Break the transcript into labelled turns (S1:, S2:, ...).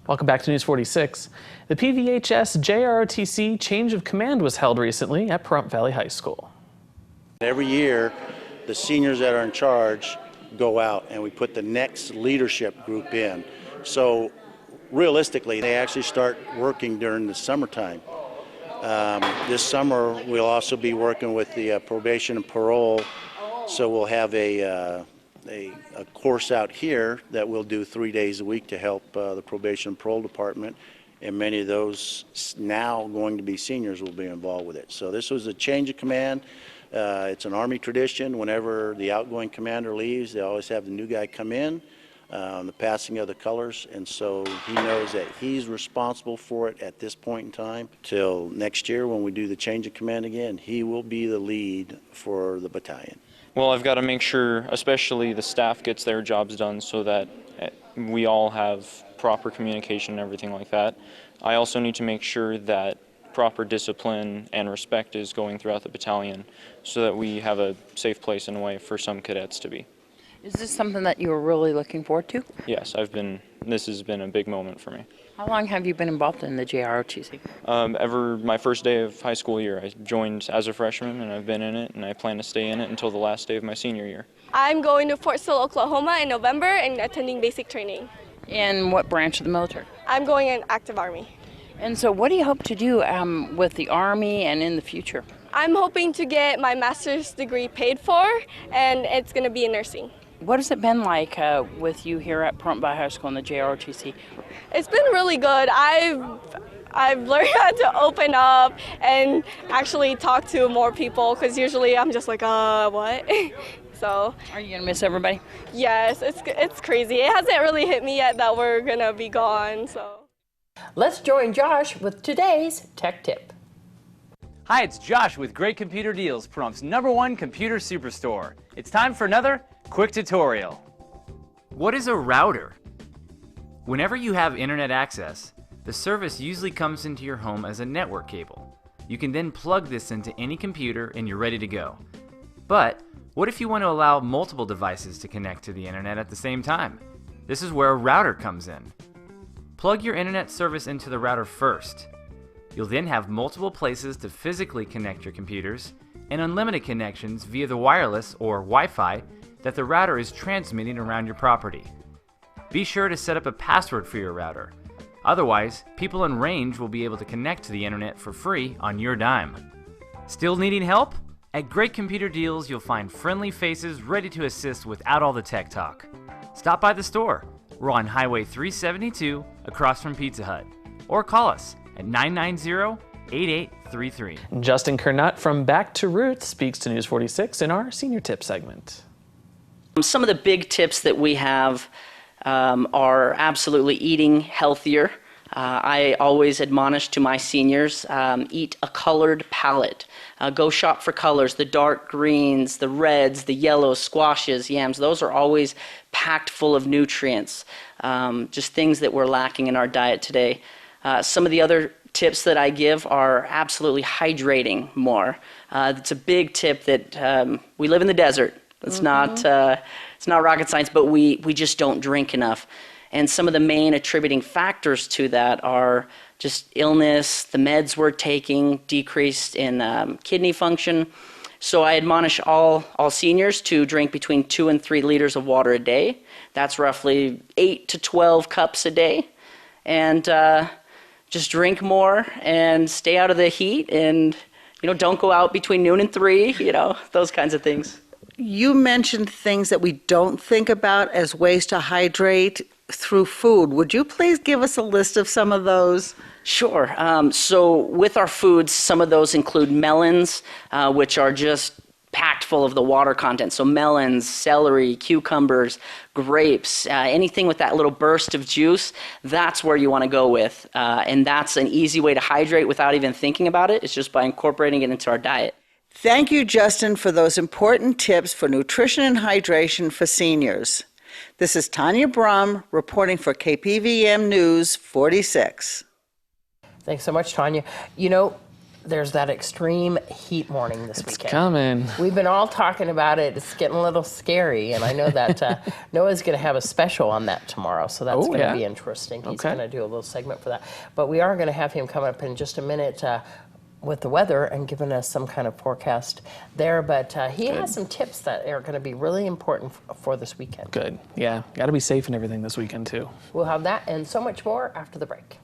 S1: Welcome back to News 46. The PVHS JROTC change of command was held recently at Pahrump Valley High School.
S2: Every year, the seniors that are in charge go out and we put the next leadership group in. So realistically, they actually start working during the summertime. This summer, we'll also be working with the probation and parole. So we'll have a course out here that we'll do 3 days a week to help the probation and parole department, and many of those now going to be seniors will be involved with it. So this was a change of command. It's an Army tradition. Whenever the outgoing commander leaves, they always have the new guy come in, the passing of the colors, and so he knows that he's responsible for it at this point in time. Till next year when we do the change of command again, he will be the lead for the battalion.
S3: Well, I've got to make sure, especially the staff gets their jobs done so that we all have proper communication and everything like that. I also need to make sure that proper discipline and respect is going throughout the battalion so that we have a safe place in a way for some cadets to be.
S4: Is this something that you were really looking forward to?
S3: Yes, this has been a big moment for me.
S4: How long have you been involved in the JROTC?
S3: Ever my first day of high school year. I joined as a freshman and I've been in it, and I plan to stay in it until the last day of my senior year.
S5: I'm going to Fort Sill, Oklahoma in November and attending basic training.
S4: In what branch of the military?
S5: I'm going in active Army.
S4: And so what do you hope to do with the Army and in the future?
S5: I'm hoping to get my master's degree paid for, and it's going to be in nursing.
S4: What has it been like with you here at Pahrump Valley High School in the JROTC?
S5: It's been really good. I've learned how to open up and actually talk to more people, because usually I'm just like, what? So.
S4: Are you going to miss everybody?
S5: Yes, it's crazy. It hasn't really hit me yet that we're going to be gone, so.
S4: Let's join Josh with today's Tech Tip.
S6: Hi, it's Josh with Great Computer Deals, Pahrump's #1 computer superstore. It's time for another quick tutorial. What is a router? Whenever you have internet access, the service usually comes into your home as a network cable. You can then plug this into any computer and you're ready to go. But what if you want to allow multiple devices to connect to the internet at the same time? This is where a router comes in. Plug your internet service into the router first. You'll then have multiple places to physically connect your computers and unlimited connections via the wireless or Wi-Fi that the router is transmitting around your property. Be sure to set up a password for your router. Otherwise, people in range will be able to connect to the internet for free on your dime. Still needing help? At Great Computer Deals, you'll find friendly faces ready to assist without all the tech talk. Stop by the store. We're on Highway 372 across from Pizza Hut. Or call us at 990-8833.
S1: Justin Curnutt from Back to Roots speaks to News 46 in our Senior Tip segment.
S7: Some of the big tips that we have are absolutely eating healthier. I always admonish to my seniors, eat a colored palette. Go shop for colors, the dark greens, the reds, the yellows, squashes, yams. Those are always packed full of nutrients, just things that we're lacking in our diet today. Some of the other tips that I give are absolutely hydrating more. It's a big tip that we live in the desert. It's not rocket science, but we just don't drink enough. And some of the main attributing factors to that are just illness, the meds we're taking, decreased in kidney function. So I admonish all seniors to drink between 2 and 3 liters of water a day. That's roughly 8 to 12 cups a day. And just drink more and stay out of the heat, and don't go out between noon and 3, those kinds of things.
S8: You mentioned things that we don't think about as ways to hydrate through food. Would you please give us a list of some of those?
S7: Sure. So with our foods, some of those include melons, which are just packed full of the water content. So melons, celery, cucumbers, grapes, anything with that little burst of juice, that's where you want to go with. And that's an easy way to hydrate without even thinking about it. It's just by incorporating it into our diet.
S8: Thank you, Justin, for those important tips for nutrition and hydration for seniors. This is Tanya Brum reporting for KPVM News 46.
S4: Thanks so much, Tanya.
S9: there's that extreme heat warning this
S1: It's
S9: weekend.
S1: coming.
S9: We've been all talking about it. It's getting a little scary, and I know that Noah's going to have a special on that tomorrow, so that's going to be interesting. He's going to do a little segment for that. But we are going to have him come up in just a minute with the weather and giving us some kind of forecast there. But he has some tips that are going to be really important for this weekend.
S1: Good. Yeah. Got to be safe and everything this weekend, too.
S9: We'll have that and so much more after the break.